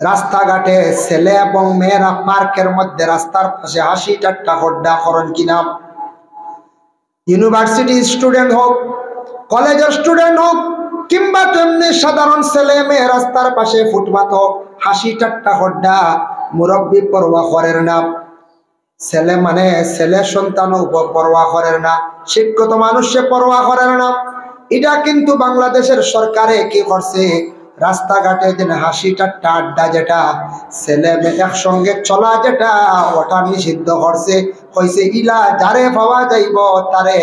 রাস্তাঘাটে ছেলে এবং মেয়েরা পার্কের মধ্যে রাস্তার পাশে হাসি ঠাট্টা হড্ডা করেন কিনা? ইউনিভার্সিটি স্টুডেন্ট হোক, কলেজের স্টুডেন্ট হোক, কিংবা তেমনি সাধারণ ছেলে মেয়ে রাস্তার পাশে ফুটপাত হোক, হাসি ঠাট্টা হড্ডা, মুরব্বী পরোয়া করেন না। ছেলে মানে ছেলে সন্তান পরোয়া করেন না, শিক্ষিত মানুষে পরোয়া করেন না। এটা কিন্তু বাংলাদেশের সরকারে কি করছে, রাস্তাঘাটে যেন হাসি ঠাট্টা আড্ডা যেটা ছেলে মেয়ে একসঙ্গে চলা যেটা ওটা নিষিদ্ধ করছে। কইছে ইলা যারে পাওয়া যাইব তারে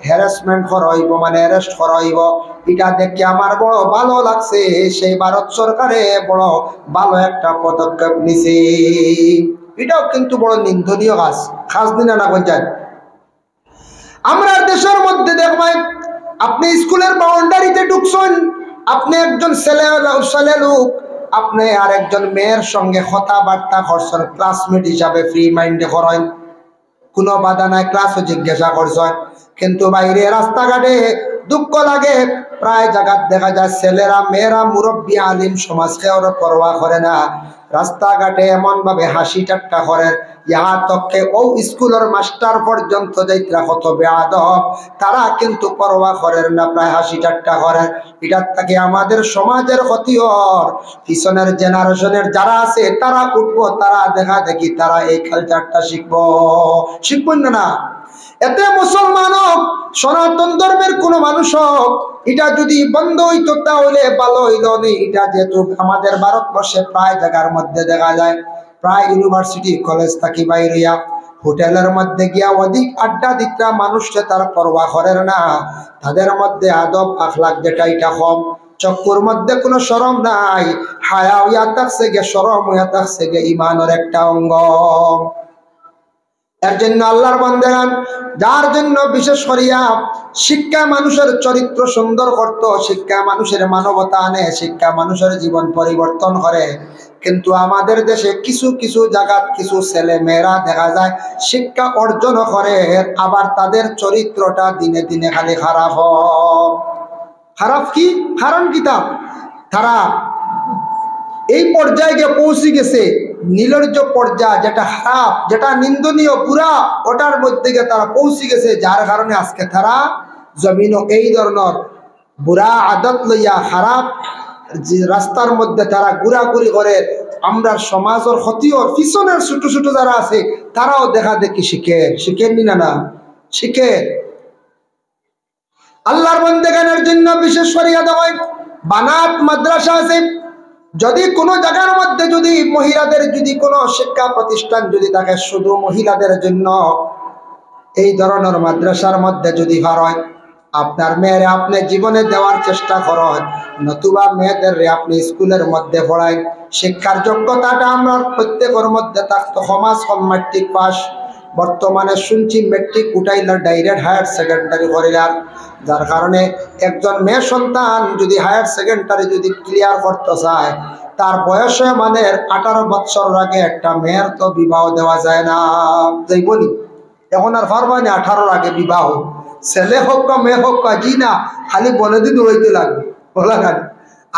হ্যারাসমেন্ট করাইব, মানে অ্যারেস্ট করাইব। এটা দেখে আমার বড় ভালো লাগছে, সেই ভারত সরকারে বড় ভালো একটা পদক্ষেপ নিছে। এটাও কিন্তু বড় নিন্দনীয় কাজ, খাস দিন না পঞ্চায়েত। আমরা দেশের মধ্যে দেখবেন, আপনি স্কুলের বাউন্ডারিতে ঢুকছেন, আপনি একজন ছেলে লোক, আপনি আর একজন মেয়ের সঙ্গে কথাবার্তা করছেন, ক্লাসমেট হিসাবে ফ্রি মাইন্ডে করেন, কোনো বাধা নাই, ক্লাসও জিজ্ঞাসা করছেন। কিন্তু বাইরে রাস্তাঘাটে দুঃখ লাগে, প্রায় জায়গা দেখা যায় ছেলেরা মেয়েরা মুরব্বী আলিম সমাজকে ওরা পরোয়া করে না, রাস্তাঘাটে এমন ভাবে হাসি ঠাট্টা করে, ইহা তককে ও স্কুলের মাস্টার পর্যন্ত যাইত্রা কত বেয়াদব, তারা কিন্তু পরোয়া করেন না, প্রায় হাসি ঠাট্টা করেন। এটার থেকে আমাদের সমাজের ক্ষতি হর, পিছনের জেনারেশনের যারা আছে তারা উঠবো, তারা দেখা দেখি তারা এই কালচারটা শিখবেন না। এতে মুসলমান হোক, সনাতন ধর্মের কোন মানুষ হোক, এটা যদি বন্ধ হইতো তাহলে ভালো হইল নি। এটা যেহেতু আমাদের ভারতবর্ষে প্রায় জায়গার মধ্যে দেখা যায়, প্রায় ইউনিভার্সিটি কলেজ থাকি বাইরিয়া হোটেলের মধ্যে গিয়া অধিক আড্ডা দিতা মানুষকে তার পরোয়া করেন না, তাদের মধ্যে আদব আখলাক যেটা এটা কম, চক্ষুর মধ্যে কোনো শরম নাই, হায়া হইয়া থাকছে গে, শরম হইয়া থাকছে গে ইমানের একটা অঙ্গ। এর জন্য আল্লাহর বান্দাগণ, যার জন্য বিশেষ করিয়া শিক্ষা মানুষের চরিত্র সুন্দর করত, শিক্ষা মানুষের মানবতা আনে, শিক্ষা মানুষের জীবন পরিবর্তন করে। কিন্তু আমাদের দেশে কিছু কিছু জায়গা কিছু ছেলে মেয়েরা দেখা যায় শিক্ষা অর্জন করে, আবার তাদের চরিত্রটা দিনে দিনে খালি খারাপ হয়। খারাপ কি কারণ কিতাব, তারা এই পর্যায়ে গিয়ে পৌঁছে গেছে, নির্লজ্জ পর্যায়ে, যেটা খারাপ, যেটা নিন্দনীয় বুড়া, ওটার মধ্যে গিয়ে তারা পৌঁছে গেছে, যার কারণে আজকে তারা জমিনও এই ধরনের বুড়া আদত লইয়া খারাপ রাস্তার মধ্যে তারা ঘোরাঘুরি করে। আমরা সমাজের ক্ষতিও, পিছনের ছোট ছোট যারা আছে তারাও দেখা দেখি শিখেননি না শিখে। আল্লাহর বান্দাগণের জন্য বিশেষ করিয়া দেওয়া বানাত মাদ্রাসা আছে। যদি কোনো জায়গার মধ্যে যদি মহিলাদের যদি কোনো শিক্ষা প্রতিষ্ঠান যদি থাকে শুধু মহিলাদের জন্য, এই ধরনের মাদ্রাসার মধ্যে যদি হয়, আপনার মেয়েরে আপনি জীবনে দেওয়ার চেষ্টা করেন, নতুবা মেয়েদের আপনি স্কুলের মধ্যে পড়ায়, শিক্ষার যোগ্যতাটা আমরা প্রত্যেকের মধ্যে থাকতো। সমাজ ম্যাট্রিক পাস, বর্তমানে শুনছি মেট্রিক উঠাইল, ডাইরেক্ট হায়ার সেকেন্ডারি করিলাম, যার কারণে একজন মেয়ে সন্তান যদি হায়ার সেকেন্ডারি যদি ক্লিয়ার করতে চায়, তার বয়সে মানে 18 বছর আগে একটা মেয়ের তো বিবাহ দেওয়া যায় না, যাইবনি এখন আর পারবা না 18 আগে বিবাহ, ছেলে হোক বা মেয়ে হোক বা জি না, খালি বলে দিন রইতে লাগবে, বলা খালি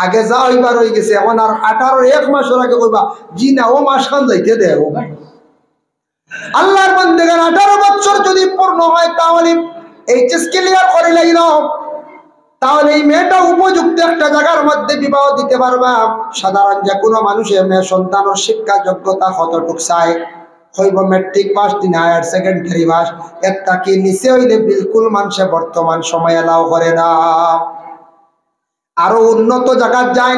আগে যা হইবার হয়ে গেছে, এখন আর 18 এক মাসের আগে কইবা জি না, ও মাস খান যাইতে দেব। আল্লাহর বান্দাগণ 18 বছর যদি পূর্ণ হয় তাহলে এইচএস ক্লিয়ার করে লাইল, তাহলে এই মেয়েটা উপযুক্ত একটা জায়গার মধ্যে বিবাহ দিতে পারবা। সাধারণ যে কোনো মানুষের মেয়ে সন্তানের শিক্ষা যোগ্যতা কতটুক চায়, হইব মেট্রিক পাস দিন হায়ার সেকেন্ডারি পাস, একটা কি নিচে হইলে বিলকুল মানুষে বর্তমান সময় এলাও করে না। আরো উন্নত জায়গা যান,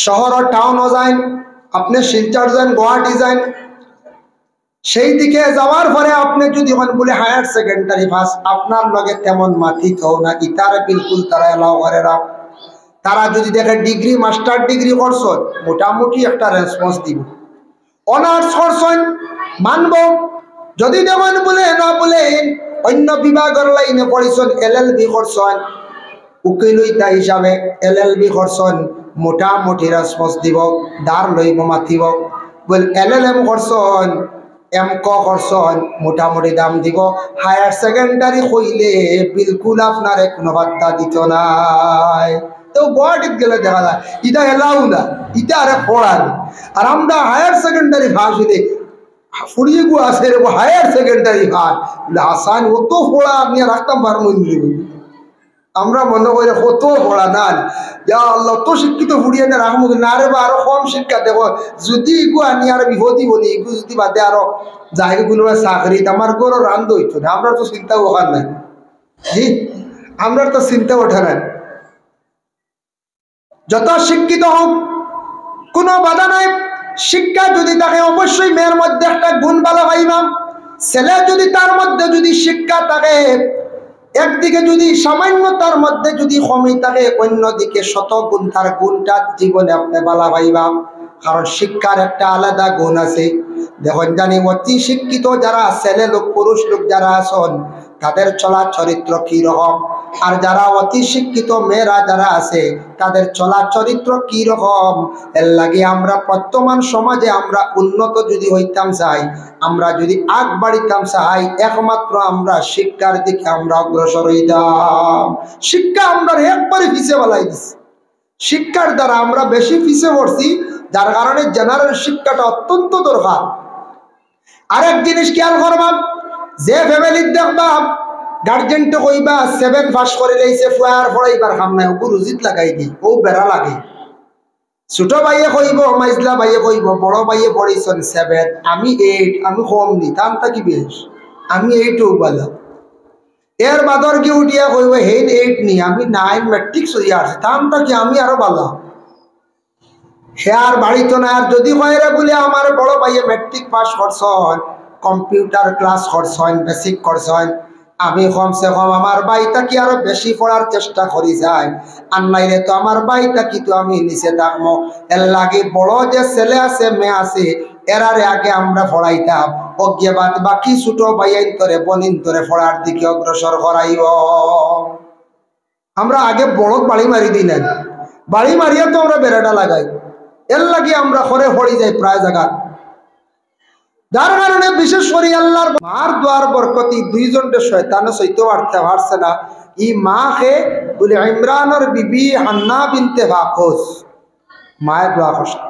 শহর ও টাউনও যান, আপনি শিলচর যান, গুয়াহাটি যান, সেই দিকে যাওয়ার পরে আপনি যদি বলে হায়ার সেকেন্ডারি পাস, আপনার লগে তেমন মাথিত হও না, ইতারে বিলকুল তারা এলাও করে না। তারা যদি দেখে ডিগ্রি মাস্টার ডিগ্রি করছেন, মোটামুটি একটা রেসপন্স দিব। অনার্স করছেন মানব, যদি যেমন বলে না বলে অন্য বিভাগের লাইনে পড়েছেন, এলএলবি করছেন উকিলইতা হিসাবে, এলএলবি করছেন মোটামুটি রেসপন্স দিব, দাঁড় লইব মাতিব। বল এলএলএম করছেন, এমক করছেন, মোটামুটি দাম দিব। হায়ার সেকেন্ডারি হইলে বিলকুল আপনার কোনো বার্তা দিত নাই। তো গুয়াহাটিতে গেলে দেখা যায় ইটা এলাও না, ইটা আরে পড়ার। আর আমরা হায়ার সেকেন্ডারি ভাষ দিলে ফুড়িয়ে গু আছে রে হায়ার সেকেন্ডারি ভাষ আসান অত পড়া আপনি রাখতাম পারবেন। আমরা মনে করি কত পড়া না আল্লাহ অত শিক্ষিত ফুড়িয়ে না রাখবো না রে বা আরো কম শিক্ষা দেব যদি ইগু আনি আর বিপদই বলি ইগু যদি বাদে আরো যাই কোনো চাকরি আমার গরো রান্ধ হইতো না। আমরা তো চিন্তা ওখান নাই, জি আমরা তো চিন্তা ওঠে না। যত শিক্ষিত হোক কোনো বাধা নাই, শিক্ষা যদি থাকে অবশ্যই মেয়ের মধ্যে একটা গুণ ভালো পাইবাম। ছেলে যদি তার মধ্যে যদি শিক্ষা থাকে, একদিকে যদি সামান্য তার মধ্যে যদি কমই থাকে, অন্যদিকে শত গুণ তার গুণটা জীবনে আপনি ভালো পাইবা। কারণ শিক্ষার একটা আলাদা গুণ আছে। দেখুন জানি অতি শিক্ষিত যারা ছেলে লোক পুরুষ লোক যারা আছেন তাদের চলা চরিত্র কি রকম, আর যারা অতি শিক্ষিত মেয়েরা যারা আছে তাদের চলা চরিত্র কি রকম। এর লাগে আমরা বর্তমান সমাজে আমরা উন্নত যদি হইতাম চাই, আমরা যদি আগ বাড়িতাম চাই, একমাত্র আমরা শিক্ষার দিকে আমরা অগ্রসর হইতাম। শিক্ষা আমরা একবারে পিছিয়ে বলাই দিচ্ছি, শিক্ষার দ্বারা আমরা বেশি পিছিয়ে পড়ছি, যার কারণে জেনারেল শিক্ষাটা অত্যন্ত দরকার। আরেক জিনিস খেয়াল করবাম, যে ফ্যামিলির দেখবাম গার্জেনটা কইবা 7 পাস করে লইছে ফুয়ার পড়াইবার কাম নাই, ও রুজিত লাগাই দি, ও বেড়া লাগে। ছোট ভাইয়ে কইব, মাইজলা ভাইয়ে কইব, বড় ভাইয়ে পড়াইছেন 7, আমি 8, আমি কম নি, তামটা কি বেশ, আমি 8 বলা। এর বাদর কি উঠিয়া কইব হেন 8 নি, আমি 9 ম্যাট্রিক সরিয়া আছে, তামটা কি আমি আরো বালা। সে আর বাড়িতো না। আর যদি কয়রে বলে আমার বড় ভাইয়ে ম্যাট্রিক পাস করছেন, কম্পিউটার ক্লাস করছেন, বেসিক করছেন, আমি কমসে কম আমার ভাইটা কি আরো বেশি পড়ার চেষ্টা করি যাই, আর নাইলে তো আমার ভাইটা কি তো আমি নিচে থাকবো। এর লাগে বড় যে ছেলে আছে মেয়ে আছে এরারে আগে আমরা পড়াইতাম, অজ্ঞে বাদ বাকি ছোট ভাইয়াইন তরে বনিন তরে পড়ার দিকে অগ্রসর করাইব। আমরা আগে বড় বাড়ি মারি দিই না, বাড়ি মারিয়া তো আমরা বেড়াটা লাগাই, এর লাগে আমরা ঘরে পড়ি যাই প্রায় জায়গা। যার কারণে বিশেষ করে আল্লাহর মার দোয়ার বরকতি দুইজনকে শয়তানে সইতে পারছে না। ই মা কে বলে ইমরানের বিবি হান্না বিনতে বাকস মায়ের দোয়া কষ্ট,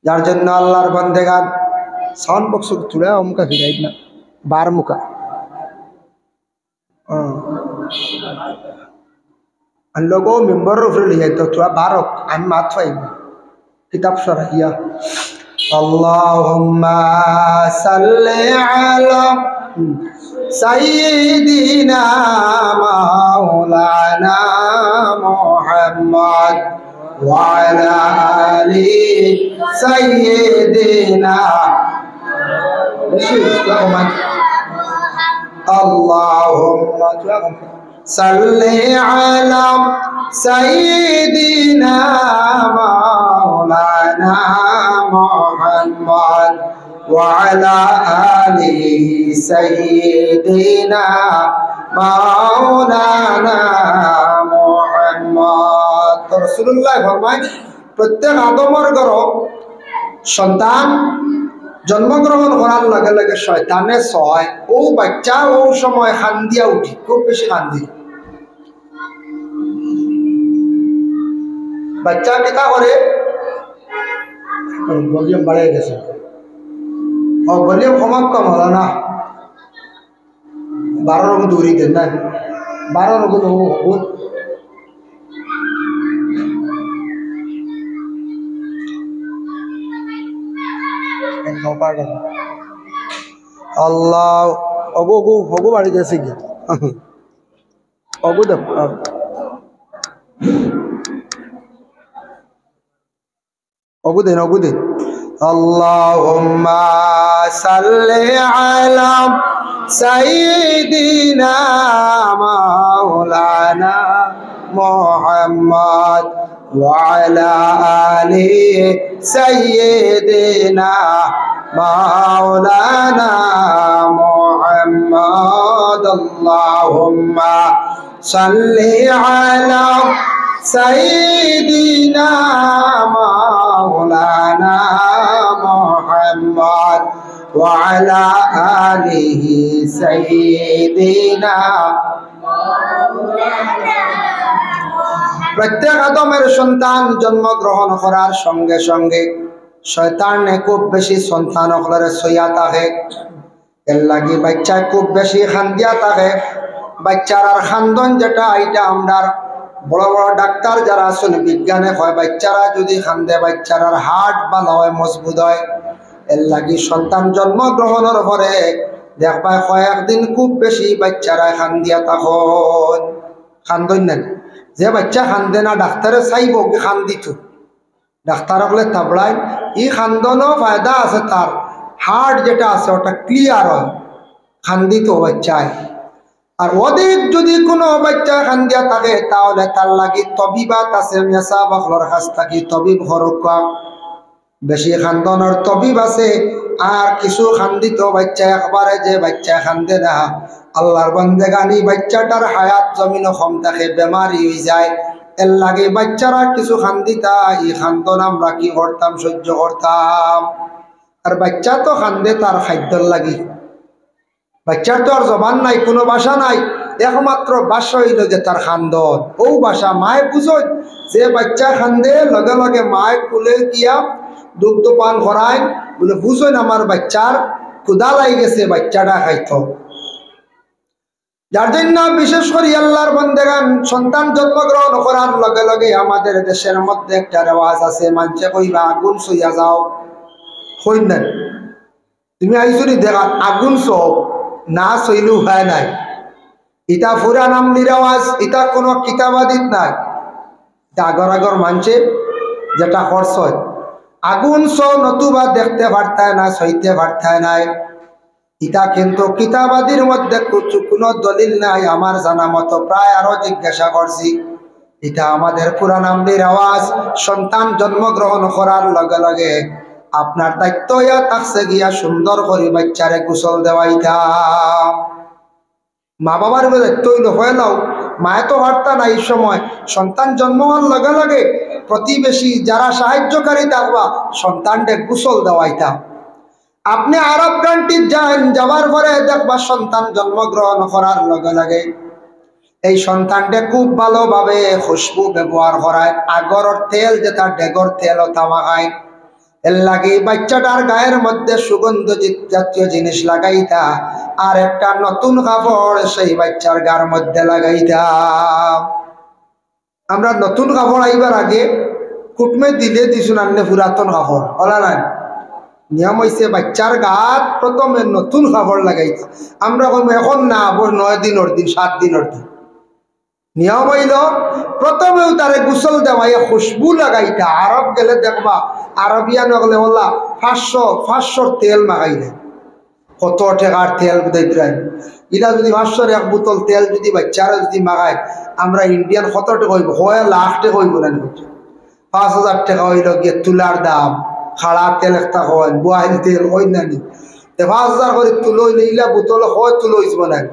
যার জন্য আল্লাহর বন্দেগান সাউন্ড বক্স তুলে অমুকা ফিরাই না বার মুখা লোগো মেম্বার উপরে লিয়ে তো তোরা বারক আমি মাত পাইব কিতাব সরাইয়া। আল্লাহুম্মা সাল্লি আলা সাইয়্যিদিনা মাওলানা মুহাম্মদ ওয়া আলা আলি সাইয়্যিদিনা আল্লাহুম্মা সাল্লি আলা সাইয়্যিদিনা মাওলানা মুহাম্মদ ওয়া আলা আলি সাইয়্যিদিনা মাওলানা মুহাম্মদ। রাসূলুল্লাহ ফরমায় প্রত্যেক আদমের ঘর সন্তান জন্মগ্রহণ করার লগে লগে শয়তানে ছয় ও বাচ্চা ও সময় খান্দিয়া উঠি, খুব বেশি খান্দি। বাচ্চা কেটা করে ভলিউম বাড়িয়ে গেছে, ভলিউম কমাক কম হলো না, 12 রকম দৌড়ি দেন না, 12 রকম হবুত আল্লাহ অগু অগু হগু বাড়ি গেছে কি অগু দেখ অগু দেন অগু দেন। আল্লাহুম্মা সাল্লি আলা সাইয়্যিদিনা মাওলানা মুহাম্মদ ওয়া আলা আলি সাইয়্যিদিনা মাওলানা মুহাম্মদ। আল্লাহুম্মা সাল্লি আলা সাইয়্যিদিনা মাওলানা মুহাম্মদ ওয়া আলা আলিহি সাইয়্যিদিনা প্রত্যেক আদমের সন্তান জন্মগ্রহণ করার সঙ্গে সঙ্গে শয়তানে খুব বেশি সন্তান হলরে সইয়া থাকে। এর লাগি বাচ্চায় খুব বেশি খান্দিয়া থাকে। বাচ্চার আর খান্দন যেটা এটা আমরা বড় বড় ডাক্তার যারা আছেন বিজ্ঞানে হয় বাচ্চারা যদি খান্দে বাচ্চার আর হার্ট ভালো হয়, মজবুত হয়। এর লাগি সন্তান জন্মগ্রহণের পরে দেখবা কয়েকদিন খুব বেশি বাচ্চারা খান্দিয়া তখন খান্দন নেন। যে বাচ্চা খান্দে না ডাক্তারে চাইব কি খান্দিত, ডাক্তার বলে তাবড়ায় ই খান্দনও ফায়দা আছে, তার হার্ট যেটা আছে ওটা ক্লিয়ার হয় খান্দিত বাচ্চায়। আর অধিক যদি কোনো বাচ্চা খান্দিয়া থাকে তাহলে তার লাগি তবিবাত আছে, মেসা বাখলর কাছ থাকি তবিব হরকা বেশি খান্দনের তবিব আছে। আর কিছু খান্দিত বাচ্চা একবারে যে বাচ্চা খান্দে না আল্লাহর বান্দেগানি বাচ্চাটার হায়াত জমিন কম থাকে, বেমারি হয়ে যায়। এর লাগে বাচ্চারা কিছু খান্দিতা ই খান্দন আমরা কি করতাম, সহ্য করতাম। আর বাচ্চা তো খান্দে তার খাদ্যর লাগি, বাচ্চার তো আর জবান নাই, কোনো ভাষা নাই, একমাত্র ভাষা হইল যে তার খান্দন। ও ভাষা মায়ে বুঝোয় যে বাচ্চা খান্দে লগে লগে মায়ে কুলে গিয়া দুগ্ধ পান করায়, বলে বুঝোয় আমার বাচ্চার ক্ষুধা লাই গেছে, বাচ্চাটা খাইত। যার জন্য বিশেষ করে আল্লাহর বান্দাগান সন্তান জন্মগ্রহণ করার লগে লগে আমাদের দেশের মধ্যে একটা রেওয়াজ আছে, মানছে কইবা আগুন সইয়া যাও, হই না তুমি আইসুনি দেখা আগুন সব না সইলু হয় নাই। ইটা ফুরা নামলি রেওয়াজ, ইটা কোনো কিতাবাদিত নাই, আগর আগর মানছে যেটা খরচ হয়। আগুন সব নতুবা দেখতে পারতায় না, সইতে পারতায় নাই, ইটা কিন্তু কিতাবাদির মধ্যে কোনো দলিল নাই আমার জানা মতো। প্রায় আরো জিজ্ঞাসা করছি, এটা আমাদের পুরান আমলির আওয়াজ। সন্তান জন্মগ্রহণ করার লগে লগে আপনার দায়িত্ব ইয়া থাকছে গিয়া সুন্দর করে বাচ্চারে গোসল দেওয়াইতা। মা বাবার দায়িত্ব হইল হয়ে নাও, মায়ে তো হারতা না এই সময় সন্তান জন্ম হওয়ার লগে লগে প্রতিবেশী যারা সাহায্যকারী থাকবা সন্তানকে গোসল দেওয়াইতা। আপনি আরব কান্ট্রি যান, যাওয়ার পরে দেখবা সন্তান জন্মগ্রহণ করার লগে লগে এই সন্তানটা খুব ভালোভাবে খুশবু ব্যবহার করায়। আগর তেল যেটা ডেগর তেল ওটা মাখায়। এর লাগে বাচ্চাটার গায়ের মধ্যে সুগন্ধ জাতীয় জিনিস লাগাইতা, আর একটা নতুন কাপড় সেই বাচ্চার গার মধ্যে লাগাইতা। আমরা নতুন কাপড় আইবার আগে কুটমে দিলে দিছুন আনলে পুরাতন কাপড় হলা নাই। নিয়ম হয়েছে বাচ্চার গাত প্রথমে নতুন কাপড় লাগাইতা। আমরা এখন না 9 দিনের দিন 7 দিনের দিন নিয়ম হইল প্রথমেও তারে গোসল দেওয়াই খুশবু লাগাইতা। আরব গেলে দেখবা আরবিয়ান গেলে ওলা 500 তেল মাগাইলে, কত টাকার তেল বুঝাইতেন। এটা যদি 500 এক বোতল তেল যদি বাচ্চারা যদি মাগায়, আমরা ইন্ডিয়ান কত টাকা হইব, 1 লাখ টাকা হইব না, 5000 টাকা হইল গিয়ে তুলার দাম। খাড়া তেল একটা হয়, বয়েল তেল ওই নানি 5000 করে তুলো নিলা বোতল হয়, তুলো হইব না, 1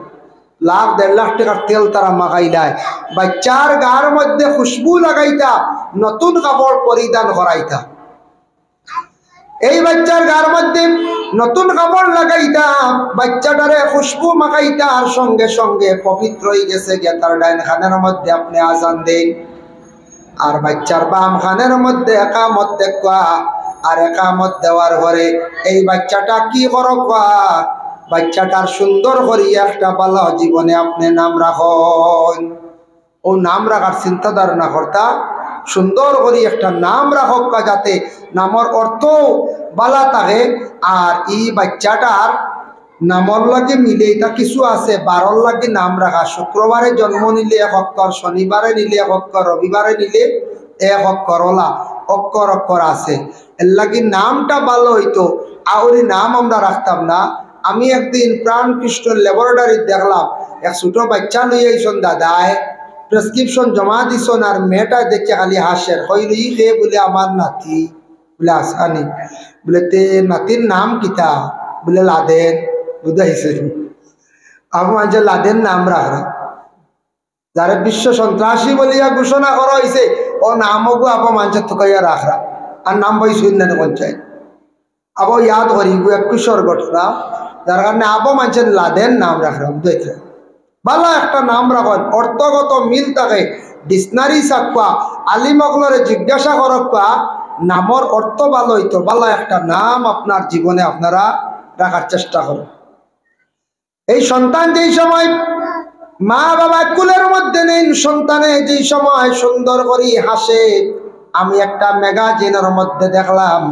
লাখ 1.5 লাখ টাকার তেল তারা মাগাই দেয়। বাচ্চার গার মধ্যে খুশবু লাগাইতা, নতুন কাপড় পরিধান করাইতা। এই বাচ্চার গার মধ্যে নতুন কাপড় লাগাইতা, বাচ্চাটারে খুশবু মাখাইতা, আর সঙ্গে সঙ্গে পবিত্র হয়ে গেছে গিয়া তার ডাইন খানের মধ্যে আপনি আজান দেন। আর বাচ্চার বাম খানের মধ্যে একামত দেখা, আর একামত দেওয়ার পরে এই বাচ্চাটা কি করবা, বাচ্চাটার সুন্দর করে একটা ভালো জীবনে আপনি নাম রাখুন। ও নাম রাখার চিন্তা ধারণা করতা, সুন্দর করে একটা নাম রাখক, যাতে নামর অর্থ বালা থাকে। আর এই বাচ্চাটার নামর লাগে মিলে এটা কিছু আছে, 12 লাগে নাম রাখা। শুক্রবারে জন্ম নিলে 1 অক্ষর, শনিবারে নিলে 1 অক্ষর, রবিবারে নিলে 1 অক্ষর, ওলা অক্ষর অক্ষর আছে। এর লাগে নামটা ভালো হইতো, আর নাম আমরা রাখতাম না। আমি একদিন প্রাণকৃষ্ণ ল্যাবরেটরি দেখলাম, এক ছোট বাচ্চা লইয়া আইসন দাদায়, প্রেসক্রিপশন জমা দিছন, আর মেয়েটা দেখে খালি হাসের, হইল ই হে বলে আমার নাতি, বলে আসানি, বলে তে নাতির নাম কিতা, বলে লাদেন। বুঝাইছে আবু মানুষের লাদেন নাম রাখা, যারা বিশ্ব সন্ত্রাসী বলিয়া ঘোষণা করা হয়েছে ও নামগো আবু মানুষের থকাইয়া রাখরা, আর নাম বই শুনলেন পঞ্চায়েত আবু ইয়াদ করি 21 ঘটনা, যার কারণে আবু মানুষের লাদেন নাম রাখলাম। দেখলেন ভালো একটা নাম রাখেন, অর্থগত মিল থাকে, ডিকশনারি চাকবা আলিমকলরে জিজ্ঞাসা করবা নামর অর্থ ভালো হইতো, ভালো একটা নাম আপনার জীবনে আপনারা রাখার চেষ্টা করুন। এই সন্তান যেই সময় মা বাবা কুলের মধ্যে নেই, সন্তানে যেই সময় সুন্দর করে হাসে, আমি একটা ম্যাগাজিনের মধ্যে দেখলাম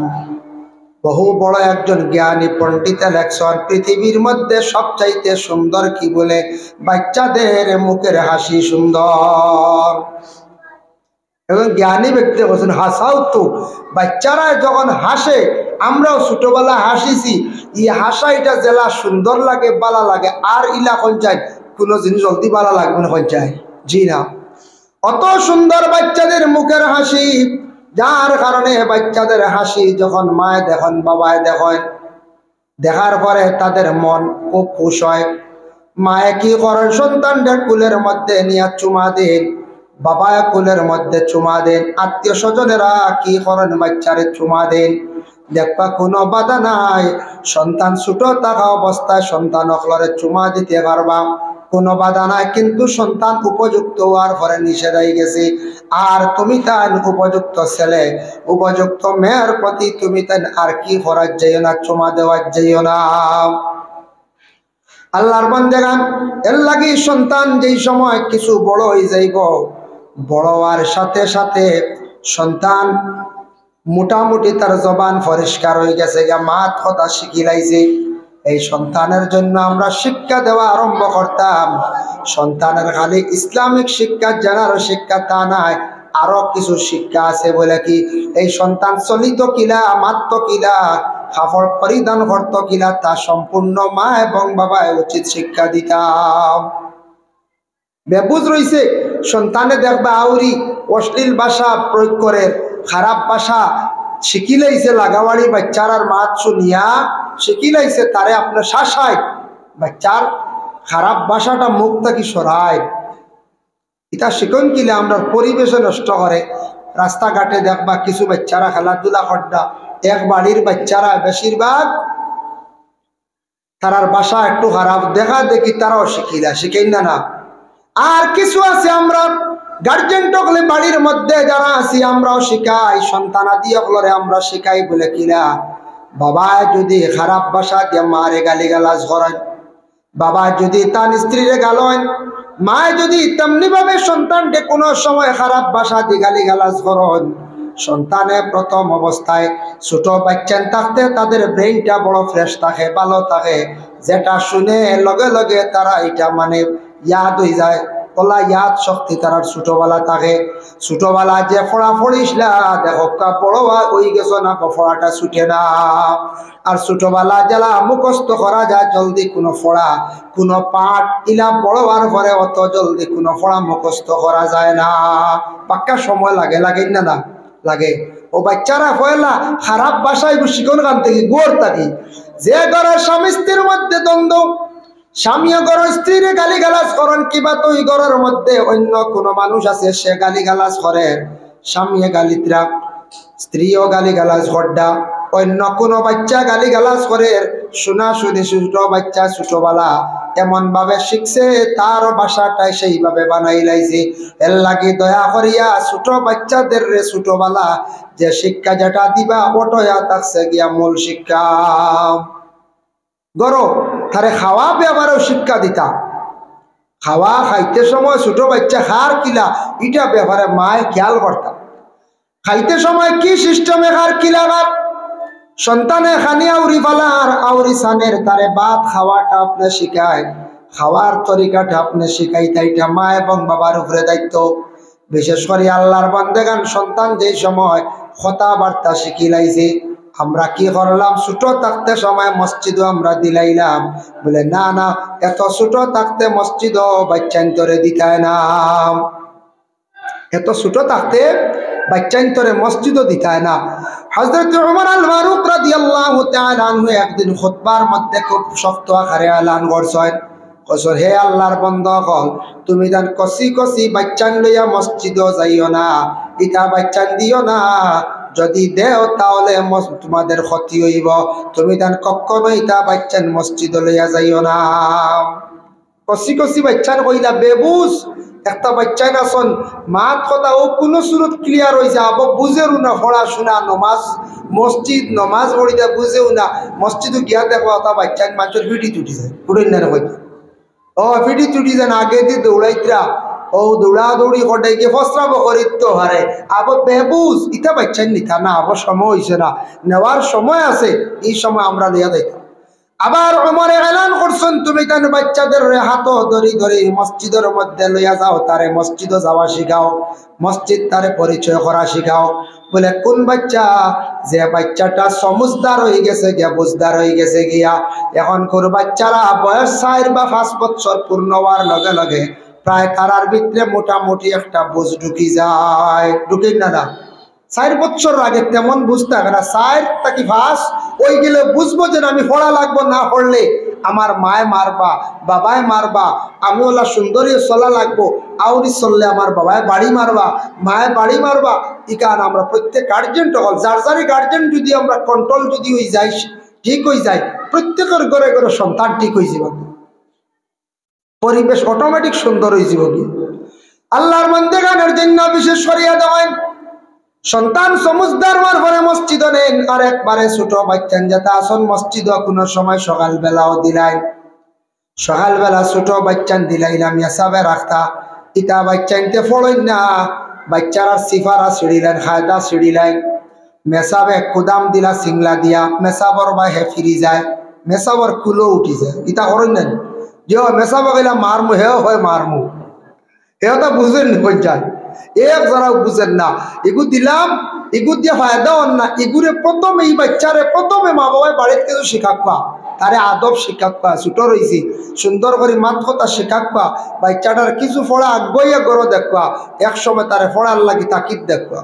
বহু বড় একজন জ্ঞানী পণ্ডিতে লেখছেন পৃথিবীর মধ্যে সবচাইতে সুন্দর কি বলে, বাচ্চাদের মুখের হাসি সুন্দর। এবং জ্ঞানী ব্যক্তি বলছেন হাসাও তো, বাচ্চারা যখন হাসে, আমরাও ছোটবেলা হাসিছি, এই হাসা এটা জেলা সুন্দর লাগে, ভালো লাগে। আর ইলা কোন চাই কোনো জিনিস জলদি ভালো লাগবে না কোন চাই, জি না। অত সুন্দর বাচ্চাদের মুখের হাসি, যার কারণে বাচ্চাদের হাসি যখন মায় দেখেন বাবায় দেখেন, দেখার পরে তাদের মন খুব খুশ হয়। মায়ে কি করেন, সন্তানদের কুলের মধ্যে নিয়ে চুমা দেন, বাবায় কুলের মধ্যে চুমা দেন, আত্মীয় স্বজনেরা কি করেন, বাচ্চারে চুমা দেন। দেখবা কোনো বাধা নাই, সন্তান ছোট থাকা অবস্থায় সন্তান অকলরে চুমা দিতে পারবা, কোনো বাধা নাই। কিন্তু সন্তান উপযুক্ত হওয়ার পরে নিষেধ হয়ে গেছে। আর তুমি তার উপযুক্ত ছেলে উপযুক্ত মেয়ের প্রতি তুমি তাই আর কি করার যাইও না, চুমা দেওয়ার যাইও না। আল্লাহর বান্দাগান এর লাগি সন্তান যেই সময় কিছু বড় হয়ে যাইব, বড় হওয়ার সাথে সাথে সন্তান মোটামুটি তার জবান পরিষ্কার হয়ে গেছে, মাত কথা শিখি লাইছে, এই সন্তানের জন্য আমরা শিক্ষা দেওয়া আরম্ভ করতাম। সন্তানের খালি ইসলামিক শিক্ষা জানার শিক্ষা তা নাই, আরো কিছু শিক্ষা আছে। বলে কি, এই সন্তান চলিত কিলা, মাত্র কিলা, কাপড় পরিধান করত কিলা, তা সম্পূর্ণ মা এবং বাবায় উচিত শিক্ষা দিতাম। বেবুজ রইছে সন্তানে দেখবা আউরি অশ্লীল ভাষা প্রয়োগ করে, খারাপ ভাষা শিখি লাইছে, লাগাবাড়ি বাচ্চার আর মাত শুনিয়া শিখি লাইছে, তারে আপনার শাসায় বাচ্চার খারাপ ভাষাটা মুখ থাকি সরায়। এটা শিখন কিলে আমরা পরিবেশে নষ্ট করে। রাস্তাঘাটে দেখবা কিছু বাচ্চারা খেলাধুলা করডা, এক বাড়ির বাচ্চারা বেশিরভাগ তারার ভাষা একটু খারাপ, দেখা দেখি তারাও শিখিলা, শিখেন না না। আর কিছু আছে আমরা গার্জেন টকলে বাড়ির মধ্যে যারা আছি আমরাও শিখাই, সন্তানাদি অকলরে আমরা শিখাই। বলে কিনা, বাবা যদি খারাপ ভাষা দিয়ে মারে গালি গালাজ করেন, বাবা যদি তার স্ত্রীরে গালেন, মায় যদি তেমনি ভাবে সন্তানকে কোনো সময় খারাপ ভাষা দিয়ে গালি গালাজ করেন, সন্তানের প্রথম অবস্থায় ছোট বাচ্চা থাকতে তাদের ব্রেইনটা বড় ফ্রেশ থাকে, ভালো থাকে, যেটা শুনে লগে লগে তারা এটা মানে ইয়াদ হয়ে যায়, বলা ইয়াদ শক্তি তারা ছোটবেলা থাকে। ছোটবেলা যে ফড়া ফড়িসলা দেখো বড় ওই গেছো না, ফড়াটা ছুটে না। আর ছোটবেলা যারা মুখস্থ করা যায় জলদি কোনো ফড়া কোনো পাঠ, ইলা বড় হওয়ার পরে অত জলদি কোনো ফড়া মুখস্থ করা যায় না, পাক্কা সময় লাগে, লাগে না না লাগে। ও বাচ্চারা পয়লা খারাপ ভাষায় শিখন গান থেকে গোড় থাকি, যে ঘরের স্বামী স্ত্রীর মধ্যে দ্বন্দ্ব, স্বামী ঘর স্ত্রীরে গালি গালাজ করেন, কিবা তো ওই ঘরের মধ্যে অন্য কোনো মানুষ আছে সে গালি গালাজ করে, স্বামী গালিত্রা স্ত্রীও গালি গালাজ হড্ডা, অন্য কোনো বাচ্চা গালি গালাজ করে, শোনা শুনি ছোট বাচ্চা ছোটবেলা এমন ভাবে শিখছে, তার বাসাটাই সেইভাবে বানাই লাইছে। এর লাগে দয়া করিয়া ছোট বাচ্চাদের রে ছোটবেলা যে শিক্ষা যেটা দিবা ওটয়া থাকছে গিয়া মূল শিক্ষা। গরো তারে খাওয়া ব্যাপারেও শিক্ষা দিতা, খাওয়া খাইতে সময় ছোট বাচ্চা খার কিলা এটা ব্যাপারে মায় খেয়াল করতাম। খাইতে সময় কি সিস্টেমে খার কিলা খার, সন্তানে খানি আউরি ফালার আউরি সানের তারে ভাত খাওয়াটা আপনি শিখায়, খাওয়ার তরিকাটা আপনি শিখাইতে, এটা মা এবং বাবার উপরে দায়িত্ব। বিশেষ করে আল্লাহর বান্দেগান সন্তান যেই সময় কথাবার্তা শিখি লাইছে, আমরা কি করলাম ছোট থাকতে সময় মসজিদও আমরা দিলাইলাম, বলে না না এত ছোট থাকতে মসজিদও বাচ্চান্তরে দিতায় না, এত ছোট থাকতে বাচ্চান্তরে মসজিদও দিতায় না। হযরত ওমর আল ফারুক রাদিয়াল্লাহু তাআলা আনহু একদিন খুতবার মধ্যে খুব শক্ত আকারে এলান করছেন, কসর হে আল্লাহর বন্দগণ, তুমি দান কসি কসি বাচ্চান লইয়া মসজিদও যাইও না, ইটা বাচ্চান দিও না, যদি দেও তাহলে তোমাদের ক্ষতি হইব, তুমি দান কখনোই তা বাচ্চান মসজিদ লইয়া যাইও না। কষি কষি বাচ্চান কইলা বেবুজ একটা বাচ্চা না শোন মাত কথা ও কোনো সুরত ক্লিয়ার হয়েছে আব বুঝেও না পড়াশোনা নমাজ মসজিদ নমাজ পড়িতে বুঝেও না মসজিদও গিয়া দেখো একটা বাচ্চা মানুষের ভিডি তুটি যায় উড়েন না হইতে ও ভিডি তুটি যান আগে দিয়ে দৌড়াইতরা ও দৌড়াদৌড়ি কটাইকে ফসরাব করিত হারে আব বেবুজ ইটা বাচ্চা নিতা না আব সময় হয়েছে না নেওয়ার সময় আছে এই সময় আমরা লিয়া যাইতাম আবার ওমরে এলান করছেন তুমি তার বাচ্চাদের হাত ধরি ধরি মসজিদের মধ্যে লইয়া যাও তারে মসজিদে যাওয়া শিখাও মসজিদ তারে পরিচয় করা শিখাও বলে কোন বাচ্চা যে বাচ্চাটা সমজদার হয়ে গেছে গিয়া বুঝদার হয়ে গেছে গিয়া এখন কোন বাচ্চারা বয়স 4 বা 5 বছর পূর্ণ হওয়ার লগে লগে প্রায় তারার ভিতরে মোটামুটি একটা বুঝ ঢুকি যায় ঢুকি না 4 বছর আগে তেমন বুঝতে হবে না 4 থেকে 5 ওই গেলে বুঝবো যে আমি পড়া লাগবো না পড়লে আমার মায় মারবা বাবায় মারবা আমি ওলা সুন্দরী চলা লাগবো আউরি চললে আমার বাবায় বাড়ি মারবা মায় বাড়ি মারবা এই কারণে আমরা প্রত্যেক গার্জেন হল যার যারই গার্জেন যদি আমরা কন্ট্রোল যদি হয়ে যাই ঠিক হয়ে যায় প্রত্যেকের ঘরে ঘরে সন্তান ঠিক হয়ে যাব পরিবেশ অটোমেটিক সুন্দর হয়ে যাব কি আল্লাহর বান্দাগানের জন্য বিশেষ করিয়া দেওয়ান সন্তান সমজদার হওয়ার পরে মসজিদ নেন আর একবারে ছোট বাচ্চান যাতে আসন মসজিদ কোনো সময় সকালবেলাও দিলাই সকালবেলা ছোট বাচ্চান দিলাইলাম হিসাবে রাখতা ইটা বাচ্চানতে ফলই না বাচ্চারা সিফারা ছিড়িলেন খায়দা ছিড়িলেন মেসাবে কুদাম দিলা সিংলা দিয়া মেসাবর বা হে ফিরি যায় মেসাবর কুলো উঠি যায় ইটা করেন না যে মেসাব গেলা মারমু হেও হয় মারমু হেও তো বুঝেন হয়ে যায় এক যারাও বুঝেন না এগু দিলাম এগু দিয়ে ফায়দা হন না এগুরে প্রথমে এই বাচ্চারে প্রথমে মা বাবায় বাড়িতে কিছু শিখাকুয়া তারে আদব শিখাকুয়া ছোট রয়েছি সুন্দর করে মাত কথা শিখাকুয়া বাচ্চাটার কিছু ফোড়া আগ্রহিয়া গড় দেখুয়া একসময় তারে ফোড়ার লাগি তাকিদ দেখুয়া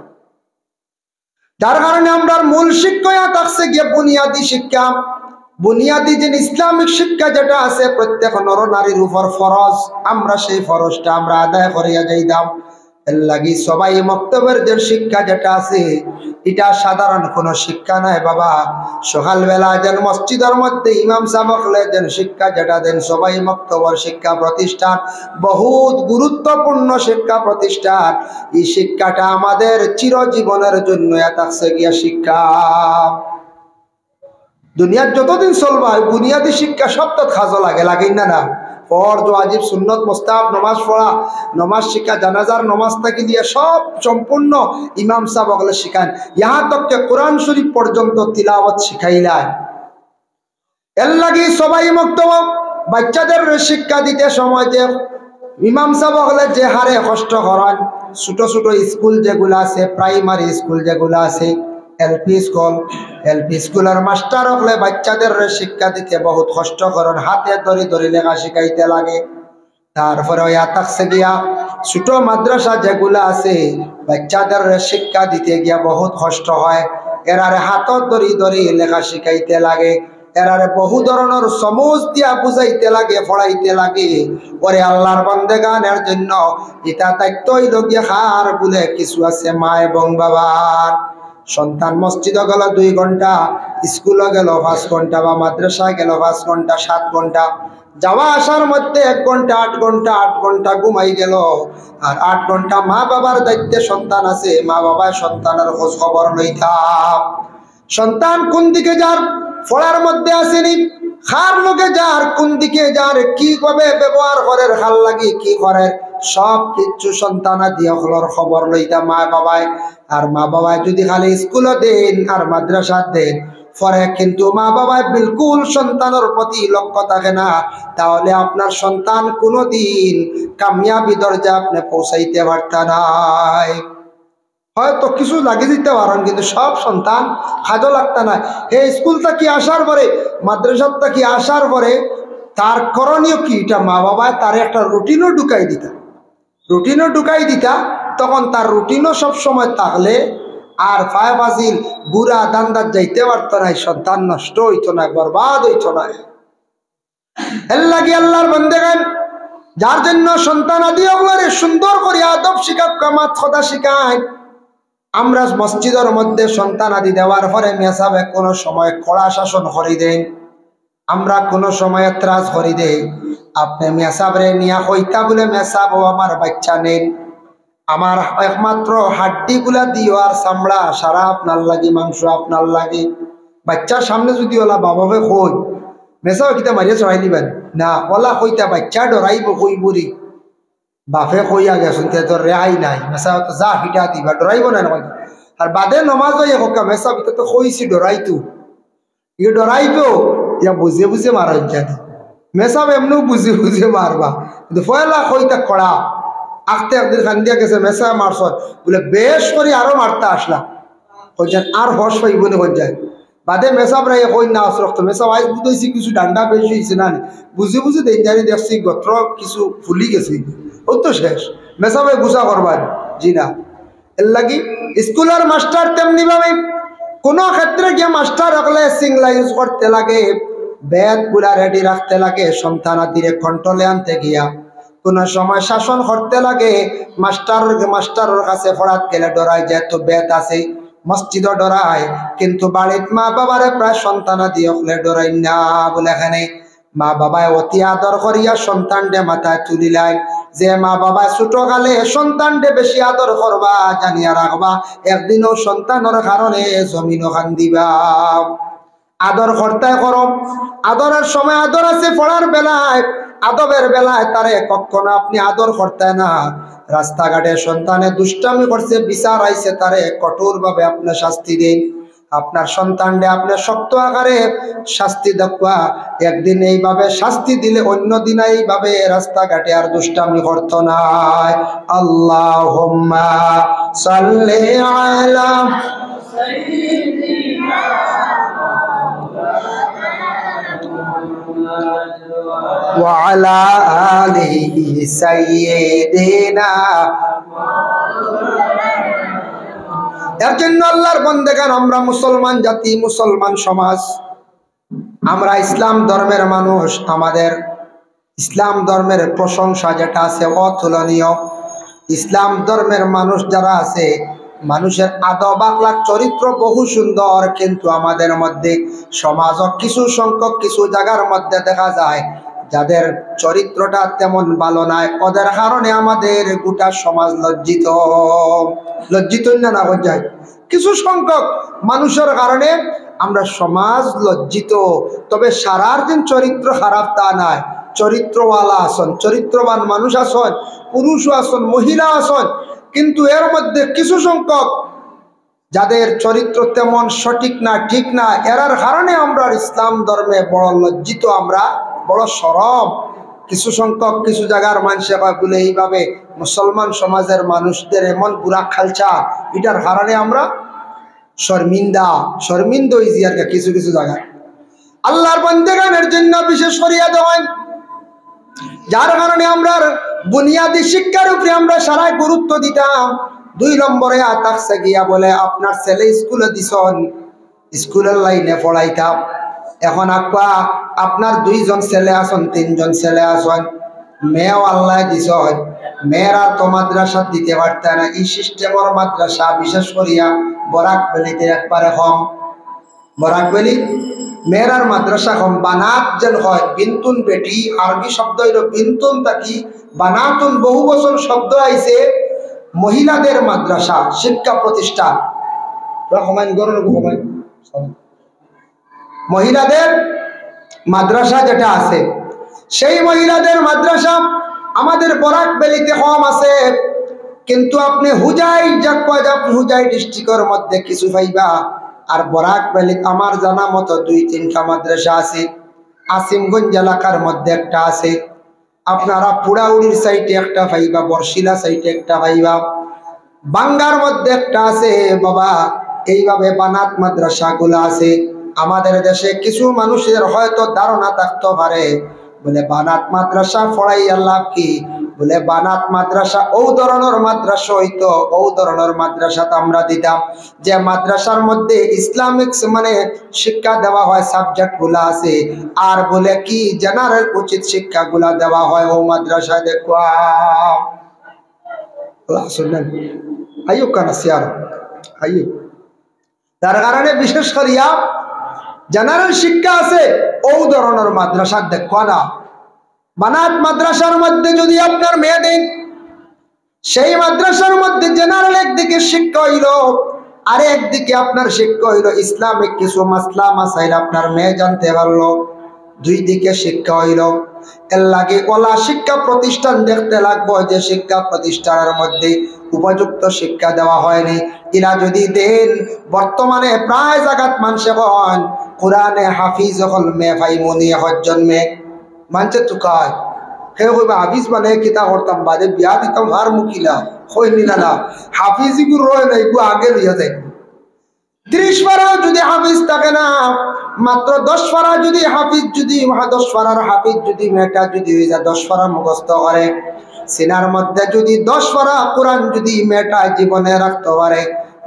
যার কারণে আমরা মূল শিক্ষা থাকছে গিয়ে বুনিয়াদী শিক্ষা বুনিয়াদী যে ইসলামিক শিক্ষা যেটা আছে প্রত্যেক নর নারীর উপর ফরজ আমরা সেই ফরজটা আমরা আদায় করিয়া যাইতাম এর লাগি সবাই মক্তবের যে শিক্ষা যেটা আছে এটা সাধারণ কোনো শিক্ষা নাই বাবা সকালবেলা যেন মসজিদের মধ্যে ইমাম সাহেবলে যেন শিক্ষা যেটা দেন সবাই মক্তবের শিক্ষা প্রতিষ্ঠান বহুত গুরুত্বপূর্ণ শিক্ষা প্রতিষ্ঠান এই শিক্ষাটা আমাদের চিরজীবনের জন্য থাকছে গিয়া শিক্ষা দুনিয়ার যতদিন চলবা বুনিয়াদী শিক্ষা সব তো খাজো লাগে লাগেই না না ফরজ ওয়াজিব সুন্নত মুস্তাহাব নমাজ পড়া নমাজ শিক্ষা জানাজার নমাজ থেকে দিয়ে সব সম্পূর্ণ ইমাম সাহেব ওগুলো শিখান ইহা তক কোরআন শরীফ পর্যন্ত তিলাওয়াত শিখাইলায় এর লাগি সবাই মক্তব বাচ্চাদের শিক্ষা দিতে সময় যে ইমাম সাহেব ওগুলো যে হারে কষ্ট করান ছোট ছোট স্কুল যেগুলো আছে প্রাইমারি স্কুল যেগুলো আছে এলপি স্কুলের মাস্টার হলে বাচ্চাদের শিক্ষা দিতে বহুত কষ্ট করেন হাতে ধরে ধরে লেখা শিখাইতে লাগে তারপরে থাকছে গিয়া ছোট মাদ্রাসা যেগুলা আছে বাচ্চাদের শিক্ষা দিতে গিয়া বহুত কষ্ট হয় এরারে হাতত ধরি ধরি লেখা শিখাইতে লাগে এরারে বহু ধরনের সমজ দিয়া বুঝাইতে লাগে পড়াইতে লাগে ওরে আল্লাহর বান্দেগানের জন্য এটা দায়িত্বই লগিয়া খার বলে কিছু আছে মা এবং বাবার সন্তান মসজিদে গেল 2 ঘন্টা স্কুলে গেল 5 ঘন্টা বা মাদ্রাসায় গেল 5 ঘন্টা 7 ঘন্টা যাওয়া আসার মধ্যে 1 ঘন্টা 8 ঘন্টা ঘুমাই গেল আর 8 ঘন্টা মা বাবার দায়িত্বে সন্তান আছে মা বাবা সন্তানের খোঁজ খবর লইতা সন্তান কোন দিকে যার পড়ার মধ্যে আসেনি খার লোকে যার কোন দিকে যার কি কবে ব্যবহার করে খাল লাগি কি করে সব কিছু সন্তানা দিয়ে হলোর খবর লইতা মা বাবায় আর মা বাবায় যদি খালি স্কুলে দেন আর মাদ্রাসা দেন পরে কিন্তু মা বাবায় বিলকুল সন্তানের প্রতি লক্ষ্য থাকে না তাহলে আপনার সন্তান কোনোদিন কামিয়াবি দরজা আপনি পৌঁছাইতে পারতা নাই হয়তো কিছু লাগিয়ে দিতে পারেন কিন্তু সব সন্তান খাজো লাগতা না হে স্কুল থেকে আসার পরে মাদ্রাসা থেকে আসার পরে তার করণীয় কি এটা মা বাবায় তার একটা রুটিনও ঢুকাই দিতা তখন তার রুটিনও সব সময় থাকলে আর ফায় ফাজিল গুড়া দান্দার যাইতে পারতো না সন্তান নষ্ট হইতো না বরবাদ হইতো না এর লাগি আল্লাহর বান্দেগান যার জন্য সন্তান আদি ওগুলোরে সুন্দর করে আদব শিখাক কামাত খোদা শিখায় আমরা মসজিদের মধ্যে সন্তান আদি দেওয়ার পরে মেসাবে কোনো সময় কড়া শাসন করে দেন আমরা কোনো সময় ত্রাস করে দেই আপনি মেসাবরে নিয়া কইতা বলে মেসাব ও আমার বাচ্চা নেন, আমার একমাত্র হাড্ডিগুলা দিও আর চামড়া সারা আপনার লাগি, মাংস আপনার লাগে। বাচ্চার সামনে যদি ওলা বাবাবে কই মেসাও কিতা মারিয়া চড়াই দিবেন না, ওলা কইতা বাচ্চা ডরাইব কইবুরি বাপে কইয়া গেছেন তো রেহাই নাই, মেসা তো যা হিটা দিবা ডরাইব না নয়। আর বাদে নমাজ হয়ে হোকা মেসা ভিতরে তো কইছি ডরাইতো, ই ডরাইতো ইয়া বুঝে বুঝে মারা জানি মেসাব এমনও বুঝে বুঝে মারবা, কিন্তু পয়লা কইতা কড়া আঁকতে একদিন খান্দিয়া গেছে মেসা মারছ বলে বেশ করে আরো মারতে আসলা কইছেন আর হস পাইব না কই যায়। বাদে মেসাব রাই কই না আসরক্ত মেসাব আইস বুঝাইছি কিছু ডান্ডা বেশি হয়েছে না বুঝে বুঝে দেন জানি দেখছি গোত্র কিছু ফুলি গেছে ও তো শেষ মেসাবে গুছা করবার জি না। এর লাগি স্কুলের মাস্টার তেমনি ভাবে কোনো ক্ষেত্রে গিয়ে মাস্টার রাখলে সিংলা ইউজ করতে লাগে, বেদ গুলা রেডি রাখতে লাগে, সন্তানাদিরে কন্ট্রোলে আনতে গিয়া কোন সময় শাসন করতে লাগে। মাস্টারের কাছে পড়াত গেলে ডরায়, যেহেতু বেদ আছে মসজিদ ডরায়, কিন্তু বাড়িত মা বাবারে প্রায় সন্তানাদি হলে ডরাই না বলে এখানে মা বাবায় অতি আদর করিয়া সন্তানডে মাথায় তুলিলাই, যে মা বাবা ছোট কালে সন্তানডে বেশি আদর করবা জানিয়া রাখবা, একদিনও সন্তানের কারণে জমিন খান দিবা। আদর করতে করো, আদরের সময় আদর আছে, পড়ার বেলায় আদবের বেলায় তারে কখনো আপনি আদর করতে না। রাস্তাঘাটে সন্তানে দুষ্টামি করছে, বিচার আইছে, তারে কঠোর ভাবে আপনি শাস্তি দিন। আপনার সন্তানকে আপনি শক্ত আকারে শাস্তি দেখবা, একদিন এইভাবে শাস্তি দিলে অন্য দিন এইভাবে রাস্তাঘাটে আর দুষ্টামি করতো না। আল্লাহুম্মা সাল্লি আলা সাইয়্যিদিনা ওয়া আলা আলিহি সাইয়্যিদিনা। এর জন্য আল্লাহর বান্দাগণ, আমরা মুসলমান জাতি, মুসলমান সমাজ, আমরা ইসলাম ধর্মের মানুষ, আমাদের ইসলাম ধর্মের প্রশংসা যেটা আছে অতুলনীয়। ইসলাম ধর্মের মানুষ যারা আছে, মানুষের আদব আখলাক চরিত্র বহু সুন্দর, কিন্তু আমাদের মধ্যে সমাজ কিছু সংখ্যক কিছু জায়গার মধ্যে দেখা যায় যাদের চরিত্রটা তেমন ভালো নাই, ওদের কারণে আমাদের গোটা সমাজ লজ্জিত। লজ্জিত না না যায় কিছু সংখ্যক মানুষের কারণে আমরা সমাজ লজ্জিত। তবে সারার দিন চরিত্র খারাপ তা নাই, চরিত্রওয়ালা আসন, চরিত্রবান মানুষ আসন, পুরুষও আসন, মহিলা আসন, কিন্তু এর মধ্যে কিছু সংখ্যক যাদের চরিত্র তেমন সঠিক না, ঠিক না, এরার কারণে আমরা ইসলাম ধর্মে বড় লজ্জিত, আমরা বড় শরম। কিছু সংখ্যক কিছু জায়গার মানুষে বলে এইভাবে মুসলমান সমাজের মানুষদের এমন বুড়া খালচা, এটার কারণে আমরা শর্মিন্দা হয়েছি আর কিছু কিছু জায়গায়। আল্লাহর বান্দাগণের জন্য বিশেষ করিয়া দেওয়ান, যার কারণে আমরা বুনিয়াদী শিক্ষার উপরে আমরা সারাই গুরুত্ব দিতাম। 2 নম্বরে আতাকছে গিয়া বলে আপনার ছেলে স্কুলে দিছন, স্কুলের লাইনে পড়াইতাম। এখন আপনার 2 জন ছেলে আসন, 3 জন ছেলে আসন, মেয়েও আল্লাহ দিছন, মেয়েরা তো মাদ্রাসা দিতে পারত না। এই সিস্টেমের মাদ্রাসা বিশেষ করিয়া বরাক ভ্যালিতে একবারে কম, বরাক ভ্যালি মেয়েরার মাদ্রাসা কম। বানাত যেন হয় বিন্তুন বেটি, আরবি শব্দ হইল বিন্তুন, তাকি বানাতুন বহু বছর শব্দ আইছে মহিলাদের মাদ্রাসা শিক্ষা প্রতিষ্ঠান। মহিলাদের মাদ্রাসা যেটা আছে, সেই মহিলাদের মাদ্রাসা আমাদের বরাক ভ্যালিতে কম আছে, কিন্তু আপনি হুজাই ডিস্ট্রিক্টের মধ্যে কিছু পাইবা। আর বরাক ভ্যালি আমার জানা মতো 2-3টা মাদ্রাসা আছে। আসিমগঞ্জ এলাকার মধ্যে একটা আছে, আপনারা পুরাউড়ির সাইডে একটা পাইবা, বর্ষিলা সাইডে একটা পাইবা, বাঙ্গার মধ্যে একটা আছে। বাবা এইভাবে বানাত মাদ্রাসা গুলো আছে। আমাদের দেশে কিছু মানুষের হয়তো ধারণা থাকতে পারে বলে বানাত মাদ্রাসা পড়াই লাভ কি, বলে বানাত মাদ্রাসা ও ধরনের মাদ্রাসা হইতো, ও ধরনের মাদ্রাসাতে আমরা দিতাম যে মাদ্রাসার মধ্যে ইসলামিক মানে শিক্ষা দেওয়া হয়, সাবজেক্ট গুলা আছে, আর বলে কি জেনারেল উচিত শিক্ষা গুলা দেওয়া হয় ও মাদ্রাসায়। দেখো তার কারণে বিশেষ করিয়া জেনারেল শিক্ষা আছে ও ধরনের মাদ্রাসা দেখো না। বানাত মাদ্রাসার মধ্যে যদি আপনার মেয়ে দেন, সেই মাদ্রাসার মধ্যে জেনারেল একদিকে শিক্ষা হইল, আর একদিকে আপনার শিক্ষা হইল ইসলামিক কিছু মাসলা মাসাইল আপনার মেয়ে জানতে পারলো, দুই দিকে শিক্ষা হইল। এর লাগে ওলা শিক্ষা প্রতিষ্ঠান দেখতে লাগবো যে শিক্ষা প্রতিষ্ঠানের মধ্যে উপযুক্ত শিক্ষা দেওয়া হয়নি। এরা যদি দেন, বর্তমানে প্রায় জায়গাত মানুষে কন কোরআনে হাফিজ হল মেয়ে ভাই মনি জন্মে মানছে চুকায় হে কইবা হাফিজ মানে কিতা করতাম বাদে বিয়া দিতাম আর মুখিলা কই নিলা না হাফিজি গুলো রয় না এগুলো আগে লইয়া যায়। 30 পারাও যদি হাফিজ থাকে না, মাত্র 10 পারা যদি হাফিজ, যদি 10 পারার হাফিজ যদি মেয়েটা যদি 10 পারা মুখস্থ করে, সিনার মধ্যে যদি 10 পারা কোরআন যদি মেয়েটা জীবনে রাখতে পারে,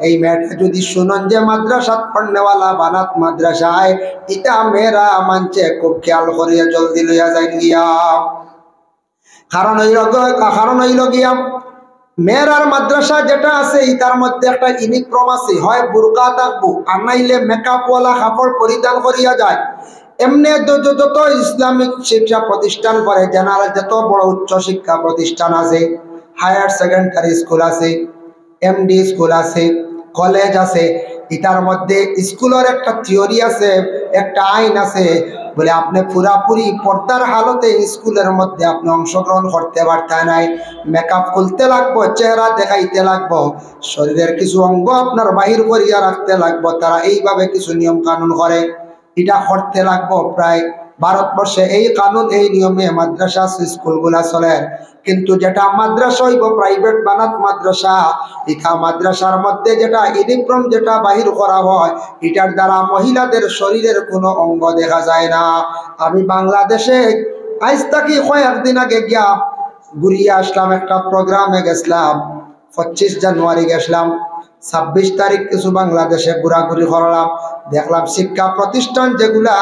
এই মেয়েটা যদি শুনুন যে মাদ্রাসা পড়নেওয়ালা বানাত মাদ্রাসায়, এটা মেয়েরা মানছে খুব খেয়াল করিয়া জলদি লইয়া যায় গিয়া। কারণ হইল গিয়া মেয়েরার মাদ্রাসা যেটা আছে এটার মধ্যে একটা ইউনিফর্ম আছে, হয় বুরকা থাকবো আর নাইলে মেকআপওয়ালা কাপড় পরিধান করিয়া যায়। এমনি যত ইসলামিক শিক্ষা প্রতিষ্ঠান করে, জেনারেল যত বড় উচ্চ শিক্ষা প্রতিষ্ঠান আছে, হায়ার সেকেন্ডারি স্কুল আছে, এমডি স্কুল আছে, কলেজ আছে, এটার মধ্যে স্কুলের একটা থিওরি আছে, একটা আইন আছে, বলে আপনি পুরাপুরি পর্দার হালতে স্কুলের মধ্যে আপনি অংশগ্রহণ করতে পারতেন নাই। মেকআপ খুলতে লাগবো, চেহারা দেখাইতে লাগবো, শরীরের কিছু অঙ্গ আপনার বাহির করিয়া রাখতে লাগবো। তারা এইভাবে কিছু নিয়ম কানুন করে, এটা করতে লাগবো। প্রায় ভারতবর্ষে এই কানুন এই নিয়মে মাদ্রাসা স্কুলগুলা চলে। কিন্তু যেটা মাদ্রাসা হইব প্রাইভেট বানাত মাদ্রাসা, এটা মাদ্রাসার মধ্যে যেটা ইউনিফর্ম যেটা বাহির করা হয়, এটার দ্বারা মহিলাদের শরীরের কোনো অঙ্গ দেখা যায় না। আমি বাংলাদেশে আজ থাকি কয়েকদিন আগে গিয়া ঘুরিয়ে আসলাম, একটা প্রোগ্রামে গেছিলাম, 25 জানুয়ারি গেছিলাম, 26 তারিখ কিছু বাংলাদেশে ঘোরাঘুরি করলাম, দেখলাম শিক্ষা প্রতিষ্ঠান যেগুলা,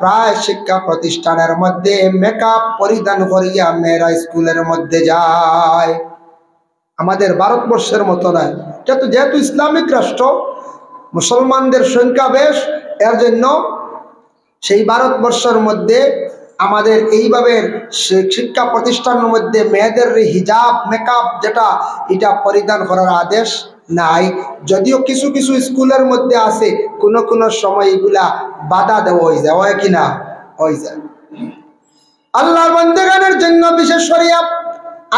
প্রায় শিক্ষা প্রতিষ্ঠানের মধ্যে মেকআপ পরিধান করিয়া মেয়েরা স্কুলের মধ্যে যায়। আমাদের ভারতবর্ষের মতো নয়, যেহেতু ইসলামিক রাষ্ট্র, মুসলমানদের সংখ্যা বেশ, এর জন্য সেই ভারতবর্ষের মধ্যে আমাদের এইভাবে শিক্ষা প্রতিষ্ঠানের মধ্যে মেয়েদের হিজাব মেকআপ যেটা এটা পরিধান করার আদেশ নাই। যদিও কিছু কিছু স্কুলের মধ্যে আছে, কোনো কোনো সময় এগুলা বাধা দেওয়া হয়ে যায়, হয় কিনা হয়ে যায়। আল্লাহর বান্দাগণের জন্য বিশেষ শরিয়া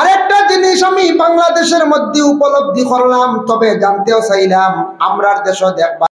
আরেকটা জিনিস আমি বাংলাদেশের মধ্যে উপলব্ধি করলাম, তবে জানতেও চাইলাম, আমরার দেশও দেখবা